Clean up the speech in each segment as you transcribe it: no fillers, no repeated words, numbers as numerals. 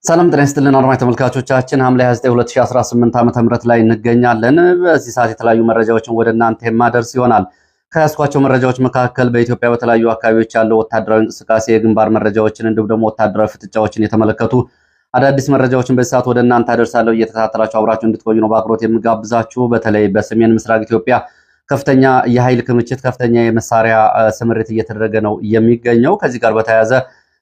ሰላም ጤና ይስጥልን አድማጭ ተመልካቾቻችን ሐምሌ 29 2018 ዓ.ም ላይ እንገኛለን። በዚህ ሰዓት የተለያዩ መረጃዎችን ወደ እናንተ የማደርስ ይሆናል። ከያዝኳቸው መረጃዎች መካከል በኢትዮጵያ በተለያዩ አካባቢዎች ያለው ወታደራዊ እንቅስቃሴ፣ የግንባር መረጃዎችን እንዲሁም ደግሞ ወታደራዊ ፍጥጫዎችን የተመለከቱ አዳዲስ መረጃዎችን በዚህ ሰዓት ወደ እናንተ አደርሳለሁ። እየተከታተላችሁ አብራችሁ እንድትቆዩ ነው በአክብሮት የምጋብዛችሁ። በተለይ በሰሜን ምስራቅ ኢትዮጵያ ከፍተኛ የኃይል ክምችት፣ ከፍተኛ የመሳሪያ ስምሪት እየተደረገ ነው የሚገኘው። ከዚህ ጋር በተያያዘ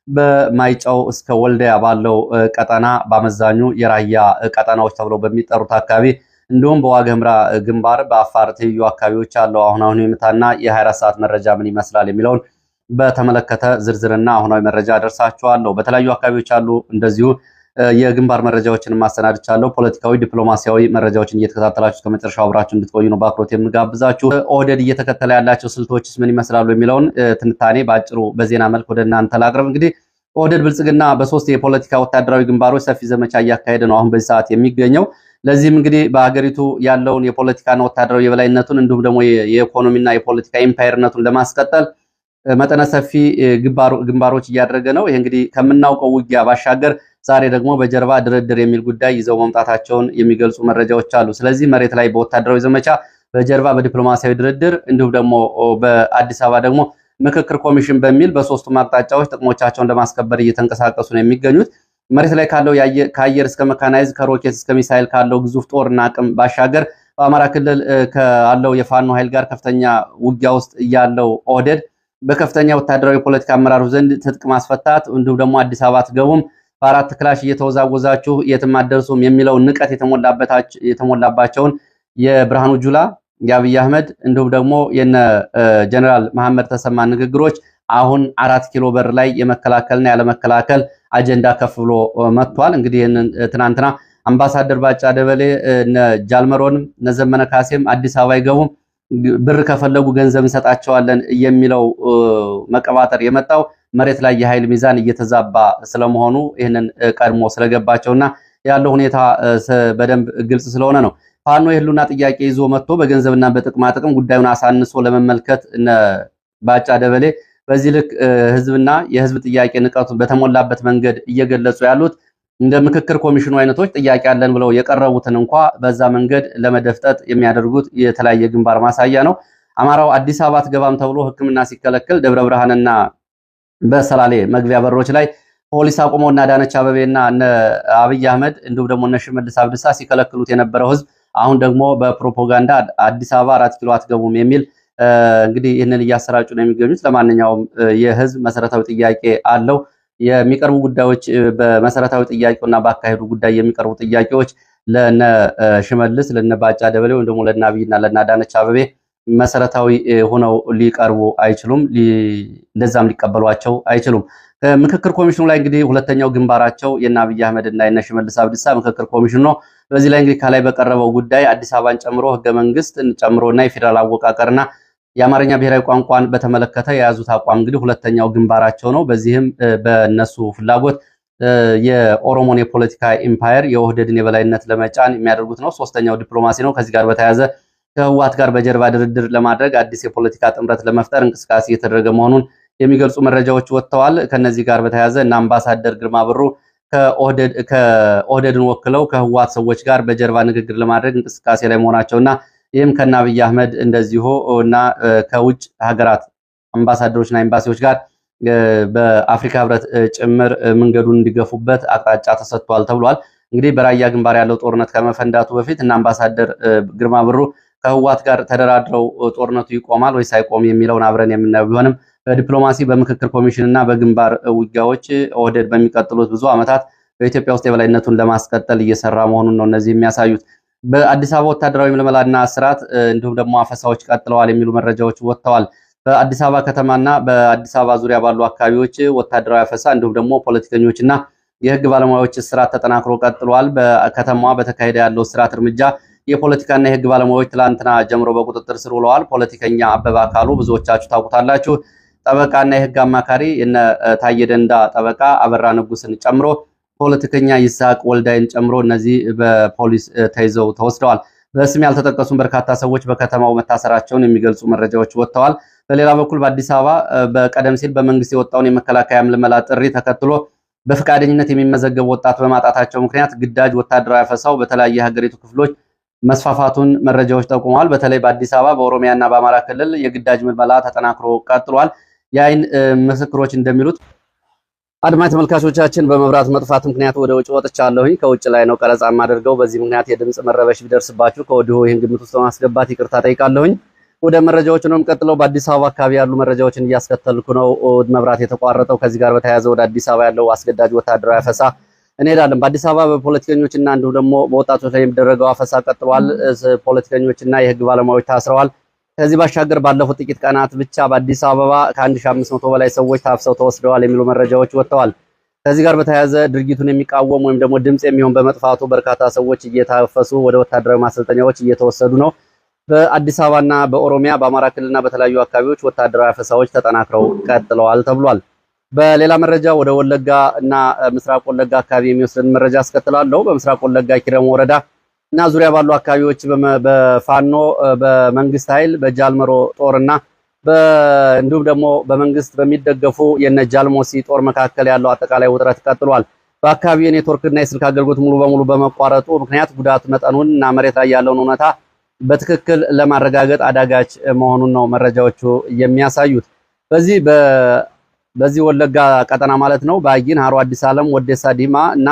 በማይጨው እስከ ወልዲያ ባለው ቀጠና በአመዛኙ የራያ ቀጠናዎች ተብለው በሚጠሩት አካባቢ እንዲሁም በዋግኽምራ ግንባር በአፋር ትይዩ አካባቢዎች ያለው አሁናዊ ሁኔታና የ24 ሰዓት መረጃ ምን ይመስላል የሚለውን በተመለከተ ዝርዝርና አሁናዊ መረጃ አደርሳችኋለሁ። በተለያዩ አካባቢዎች ያሉ እንደዚሁ የግንባር መረጃዎችን ማሰናድቻለሁ። ፖለቲካዊ፣ ዲፕሎማሲያዊ መረጃዎችን እየተከታተላችሁ ከመጨረሻው አብራችሁ እንድትቆዩ ነው በአክብሮት የምጋብዛችሁ። ኦህዴድ እየተከተለ ያላቸው ስልቶችስ ምን ይመስላሉ የሚለውን ትንታኔ በአጭሩ በዜና መልክ ወደ እናንተ ላቅርብ። እንግዲህ ኦህዴድ ብልጽግና በሶስት የፖለቲካ ወታደራዊ ግንባሮች ሰፊ ዘመቻ እያካሄደ ነው አሁን በዚህ ሰዓት የሚገኘው። ለዚህም እንግዲህ በአገሪቱ ያለውን የፖለቲካና ወታደራዊ የበላይነቱን እንዲሁም ደግሞ የኢኮኖሚና የፖለቲካ ኢምፓየርነቱን ለማስቀጠል መጠነ ሰፊ ግንባሮች እያደረገ ነው። ይሄ እንግዲህ ከምናውቀው ውጊያ ባሻገር ዛሬ ደግሞ በጀርባ ድርድር የሚል ጉዳይ ይዘው መምጣታቸውን የሚገልጹ መረጃዎች አሉ። ስለዚህ መሬት ላይ በወታደራዊ ዘመቻ፣ በጀርባ በዲፕሎማሲያዊ ድርድር እንዲሁም ደግሞ በአዲስ አበባ ደግሞ ምክክር ኮሚሽን በሚል በሶስቱም አቅጣጫዎች ጥቅሞቻቸውን ለማስከበር እየተንቀሳቀሱ ነው የሚገኙት። መሬት ላይ ካለው ከአየር እስከ መካናይዝ ከሮኬት እስከ ሚሳይል ካለው ግዙፍ ጦርና አቅም ባሻገር በአማራ ክልል ካለው የፋኖ ኃይል ጋር ከፍተኛ ውጊያ ውስጥ ያለው ኦህዴድ በከፍተኛ ወታደራዊ ፖለቲካ አመራሩ ዘንድ ትጥቅ ማስፈታት እንዲሁም ደግሞ አዲስ አበባ አትገቡም፣ በአራት ክላሽ እየተወዛወዛችሁ የትም አትደርሱም የሚለው ንቀት የተሞላባቸውን የብርሃኑ ጁላ፣ የአብይ አህመድ እንዲሁም ደግሞ የነ ጀነራል መሐመድ ተሰማ ንግግሮች አሁን 4 ኪሎ በር ላይ የመከላከልና ያለመከላከል አጀንዳ ከፍ ብሎ መጥቷል። እንግዲህ ይህንን ትናንትና አምባሳደር ባጫ ደበሌ እነ ጃልመሮንም እነ ዘመነ ካሴም አዲስ አበባ አይገቡም፣ ብር ከፈለጉ ገንዘብ እንሰጣቸዋለን የሚለው መቀባጠር የመጣው መሬት ላይ የኃይል ሚዛን እየተዛባ ስለመሆኑ ይህንን ቀድሞ ስለገባቸውና ያለው ሁኔታ በደንብ ግልጽ ስለሆነ ነው። ፋኖ የህልውና ጥያቄ ይዞ መጥቶ በገንዘብና በጥቅማ ጥቅም ጉዳዩን አሳንሶ ለመመልከት ባጫ ደበሌ በዚህ ልክ ህዝብና የህዝብ ጥያቄ ንቀቱ በተሞላበት መንገድ እየገለጹ ያሉት እንደ ምክክር ኮሚሽኑ አይነቶች ጥያቄ አለን ብለው የቀረቡትን እንኳ በዛ መንገድ ለመደፍጠጥ የሚያደርጉት የተለያየ ግንባር ማሳያ ነው። አማራው አዲስ አበባ አትገባም ተብሎ ሕክምና ሲከለከል ደብረ ብርሃንና በሰላሌ መግቢያ በሮች ላይ ፖሊስ አቁመውና አዳነች አበቤና እነ አብይ አህመድ እንዲሁም ደግሞ እነ ሽመልስ አብዲሳ ሲከለክሉት የነበረው ህዝብ አሁን ደግሞ በፕሮፓጋንዳ አዲስ አበባ 4 ኪሎ አትገቡም የሚል እንግዲህ ይህንን እያሰራጩ ነው የሚገኙት። ለማንኛውም የህዝብ መሰረታዊ ጥያቄ አለው። የሚቀርቡ ጉዳዮች በመሰረታዊ ጥያቄውና በአካሄዱ ጉዳይ የሚቀርቡ ጥያቄዎች ለነ ሽመልስ ለነ ባጫ ደበሌ ወይም ደግሞ ለነ አብይና ለነ አዳነች አበቤ መሰረታዊ ሆነው ሊቀርቡ አይችሉም። እንደዛም ሊቀበሏቸው አይችሉም። ምክክር ኮሚሽኑ ላይ እንግዲህ ሁለተኛው ግንባራቸው የነ አብይ አህመድ እና የነ ሽመልስ አብዲሳ ምክክር ኮሚሽኑ ነው። በዚህ ላይ እንግዲህ ከላይ በቀረበው ጉዳይ አዲስ አበባን ጨምሮ ህገ መንግስትን ጨምሮና የፌዴራል አወቃቀርና የአማርኛ ብሔራዊ ቋንቋን በተመለከተ የያዙት አቋም እንግዲህ ሁለተኛው ግንባራቸው ነው። በዚህም በእነሱ ፍላጎት የኦሮሞን የፖለቲካ ኢምፓየር የኦህዴድን የበላይነት ለመጫን የሚያደርጉት ነው። ሶስተኛው ዲፕሎማሲ ነው። ከዚህ ጋር በተያያዘ ከህወሓት ጋር በጀርባ ድርድር ለማድረግ አዲስ የፖለቲካ ጥምረት ለመፍጠር እንቅስቃሴ እየተደረገ መሆኑን የሚገልጹ መረጃዎች ወጥተዋል። ከነዚህ ጋር በተያያዘ እና አምባሳደር ግርማ ብሩ ከኦህዴድን ወክለው ከህወሓት ሰዎች ጋር በጀርባ ንግግር ለማድረግ እንቅስቃሴ ላይ መሆናቸውና ይህም ከነ አብይ አህመድ እንደዚሁ እና ከውጭ ሀገራት አምባሳደሮችና ኤምባሲዎች ጋር በአፍሪካ ህብረት ጭምር መንገዱን እንዲገፉበት አቅጣጫ ተሰጥቷል ተብሏል። እንግዲህ በራያ ግንባር ያለው ጦርነት ከመፈንዳቱ በፊት እና አምባሳደር ግርማ ብሩ ከህወሓት ጋር ተደራድረው ጦርነቱ ይቆማል ወይስ አይቆም የሚለውን አብረን የምናየው ቢሆንም በዲፕሎማሲ በምክክር ኮሚሽን እና በግንባር ውጊያዎች ኦህዴድ በሚቀጥሉት ብዙ ዓመታት በኢትዮጵያ ውስጥ የበላይነቱን ለማስቀጠል እየሰራ መሆኑን ነው እነዚህ የሚያሳዩት። በአዲስ አበባ ወታደራዊ ምልመላና እስራት እንዲሁም ደግሞ አፈሳዎች ቀጥለዋል የሚሉ መረጃዎች ወጥተዋል። በአዲስ አበባ ከተማና በአዲስ አበባ ዙሪያ ባሉ አካባቢዎች ወታደራዊ አፈሳ እንዲሁም ደግሞ ፖለቲከኞችና የህግ ባለሙያዎች እስራት ተጠናክሮ ቀጥለዋል። በከተማዋ በተካሄደ ያለው እስራት እርምጃ የፖለቲካና የህግ ባለሙያዎች ትላንትና ጀምሮ በቁጥጥር ስር ውለዋል። ፖለቲከኛ አበባ አካሉ ብዙዎቻችሁ ታውቁታላችሁ። ጠበቃና የህግ አማካሪ እነ ታየ ደንዳ ጠበቃ አበራ ንጉስን ጨምሮ ፖለቲከኛ ይስሐቅ ወልዳይን ጨምሮ እነዚህ በፖሊስ ተይዘው ተወስደዋል። በስም ያልተጠቀሱም በርካታ ሰዎች በከተማው መታሰራቸውን የሚገልጹ መረጃዎች ወጥተዋል። በሌላ በኩል በአዲስ አበባ በቀደም ሲል በመንግስት የወጣውን የመከላከያ ምልመላ ጥሪ ተከትሎ በፈቃደኝነት የሚመዘገቡ ወጣት በማጣታቸው ምክንያት ግዳጅ ወታደራዊ አፈሳው በተለያየ የሀገሪቱ ክፍሎች መስፋፋቱን መረጃዎች ጠቁመዋል። በተለይ በአዲስ አበባ፣ በኦሮሚያና በአማራ ክልል የግዳጅ ምልመላ ተጠናክሮ ቀጥሏል። የአይን ምስክሮች እንደሚሉት አድማጭ ተመልካቾቻችን በመብራት መጥፋት ምክንያት ወደ ውጭ ወጥቻለሁኝ። ከውጭ ላይ ነው ቀረጻ የማደርገው። በዚህ ምክንያት የድምጽ መረበሽ ቢደርስባችሁ ከወዲሁ ይህን ግምት ውስጥ በማስገባት ይቅርታ ጠይቃለሁኝ። ወደ መረጃዎች ነው የምቀጥለው። በአዲስ አበባ አካባቢ ያሉ መረጃዎችን እያስከተልኩ ነው። መብራት የተቋረጠው ከዚህ ጋር በተያያዘ ወደ አዲስ አበባ ያለው አስገዳጅ ወታደራዊ አፈሳ እንሄዳለን። በአዲስ አበባ በፖለቲከኞችና እንዲሁ ደግሞ በወጣቶች ላይ የሚደረገው አፈሳ ቀጥሏል። ፖለቲከኞችና የህግ ባለሙያዎች ታስረዋል። ከዚህ ባሻገር ባለፉት ጥቂት ቀናት ብቻ በአዲስ አበባ ከ1500 በላይ ሰዎች ታፍሰው ተወስደዋል የሚሉ መረጃዎች ወጥተዋል። ከዚህ ጋር በተያያዘ ድርጊቱን የሚቃወም ወይም ደግሞ ድምጽ የሚሆን በመጥፋቱ በርካታ ሰዎች እየታፈሱ ወደ ወታደራዊ ማሰልጠኛዎች እየተወሰዱ ነው። በአዲስ አበባና በኦሮሚያ በአማራ ክልልና በተለያዩ አካባቢዎች ወታደራዊ አፈሳዎች ተጠናክረው ቀጥለዋል ተብሏል። በሌላ መረጃ ወደ ወለጋ እና ምስራቅ ወለጋ አካባቢ የሚወስድን መረጃ አስከትላለሁ። በምስራቅ ወለጋ ኪረሙ ወረዳ እና ዙሪያ ባሉ አካባቢዎች በፋኖ በመንግስት ኃይል በጃልመሮ ጦርና እንዲሁም ደግሞ በመንግስት በሚደገፉ የነጃልሞሲ ጦር መካከል ያለው አጠቃላይ ውጥረት ቀጥሏል። በአካባቢው የኔትወርክና የስልክ አገልግሎት ሙሉ በሙሉ በመቋረጡ ምክንያት ጉዳት መጠኑን እና መሬት ላይ ያለውን እውነታ በትክክል ለማረጋገጥ አዳጋች መሆኑን ነው መረጃዎቹ የሚያሳዩት። በዚህ ወለጋ ቀጠና ማለት ነው በአጊን ሃሮ አዲስ ዓለም ወዴሳ ዲማ እና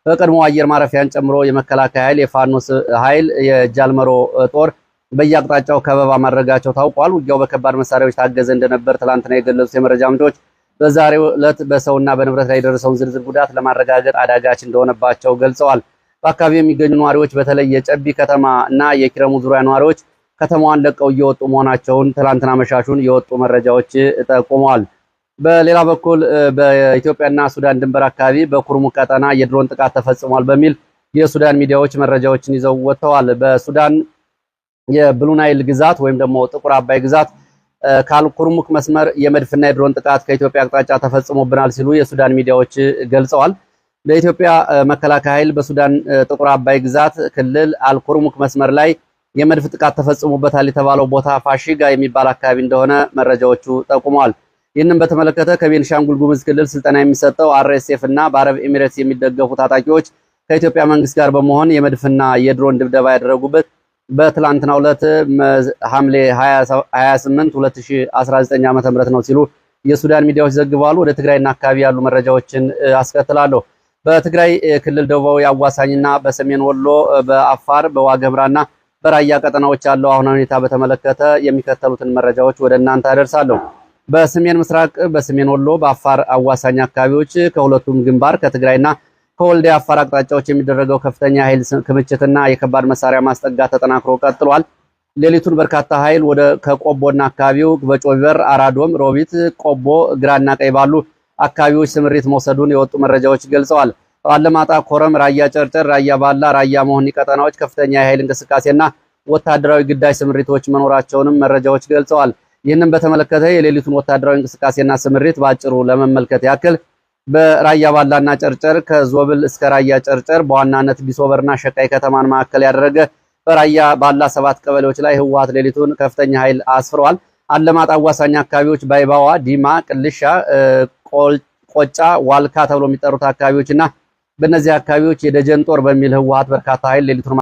በቀድሞ አየር ማረፊያን ጨምሮ የመከላከያ ኃይል የፋኖ ኃይል የጃልመሮ ጦር በየአቅጣጫው ከበባ ማድረጋቸው ታውቋል። ውጊያው በከባድ መሳሪያዎች ታገዘ እንደነበር ትላንትና የገለጹት የመረጃ ምንጮች በዛሬው ዕለት በሰውና በንብረት ላይ የደረሰውን ዝርዝር ጉዳት ለማረጋገጥ አዳጋች እንደሆነባቸው ገልጸዋል። በአካባቢው የሚገኙ ነዋሪዎች በተለይ የጨቢ ከተማ እና የኪረሙ ዙሪያ ነዋሪዎች ከተማዋን ለቀው እየወጡ መሆናቸውን ትላንትና መሻሹን የወጡ መረጃዎች ጠቁመዋል። በሌላ በኩል በኢትዮጵያና ሱዳን ድንበር አካባቢ በኩርሙክ ቀጠና የድሮን ጥቃት ተፈጽሟል በሚል የሱዳን ሚዲያዎች መረጃዎችን ይዘው ወጥተዋል። በሱዳን የብሉ ናይል ግዛት ወይም ደግሞ ጥቁር አባይ ግዛት ካልኩርሙክ መስመር የመድፍና የድሮን ጥቃት ከኢትዮጵያ አቅጣጫ ተፈጽሞብናል ሲሉ የሱዳን ሚዲያዎች ገልጸዋል። በኢትዮጵያ መከላከያ ኃይል በሱዳን ጥቁር አባይ ግዛት ክልል አልኩርሙክ መስመር ላይ የመድፍ ጥቃት ተፈጽሞበታል የተባለው ቦታ ፋሺጋ የሚባል አካባቢ እንደሆነ መረጃዎቹ ጠቁመዋል። ይህንን በተመለከተ ከቤንሻንጉል ጉሙዝ ክልል ስልጠና የሚሰጠው አርኤስኤፍ እና በአረብ ኤሚሬትስ የሚደገፉ ታጣቂዎች ከኢትዮጵያ መንግስት ጋር በመሆን የመድፍና የድሮን ድብደባ ያደረጉበት በትላንትናው ዕለት ሐምሌ 28 2019 ዓ.ም ነው ሲሉ የሱዳን ሚዲያዎች ዘግበዋል። ወደ ትግራይና አካባቢ ያሉ መረጃዎችን አስከትላለሁ። በትግራይ ክልል ደቡባዊ አዋሳኝና በሰሜን ወሎ በአፋር በዋግኽምራና በራያ ቀጠናዎች ያለው አሁናዊ ሁኔታ በተመለከተ የሚከተሉትን መረጃዎች ወደ እናንተ አደርሳለሁ። በሰሜን ምስራቅ በሰሜን ወሎ በአፋር አዋሳኝ አካባቢዎች ከሁለቱም ግንባር ከትግራይና ከወልዲያ አፋር አቅጣጫዎች የሚደረገው ከፍተኛ ኃይል ክምችትና የከባድ መሳሪያ ማስጠጋት ተጠናክሮ ቀጥሏል። ሌሊቱን በርካታ ኃይል ከቆቦና አካባቢው በጮቢበር፣ አራዶም፣ ሮቢት፣ ቆቦ፣ ግራና ቀይ ባሉ አካባቢዎች ስምሪት መውሰዱን የወጡ መረጃዎች ገልጸዋል። አለማጣ፣ ኮረም፣ ራያ ጨርጨር፣ ራያ ባላ፣ ራያ መሆኒ ቀጠናዎች ከፍተኛ የኃይል እንቅስቃሴና ወታደራዊ ግዳጅ ስምሪቶች መኖራቸውንም መረጃዎች ገልጸዋል። ይህንን በተመለከተ የሌሊቱን ወታደራዊ እንቅስቃሴና ስምሪት ባጭሩ ለመመልከት ያክል በራያ ባላና ጨርጨር ከዞብል እስከ ራያ ጨርጨር በዋናነት ቢሶበርና ሸቃይ ከተማን ማዕከል ያደረገ በራያ ባላ 7 ቀበሌዎች ላይ ህወሓት ሌሊቱን ከፍተኛ ኃይል አስፍሯል። አለማጣ አዋሳኝ አካባቢዎች ባይባዋ፣ ዲማ፣ ቅልሻ፣ ቆጫ፣ ዋልካ ተብሎ የሚጠሩት አካባቢዎችና በእነዚህ አካባቢዎች የደጀን ጦር በሚል ህወሓት በርካታ ኃይል ሌሊቱን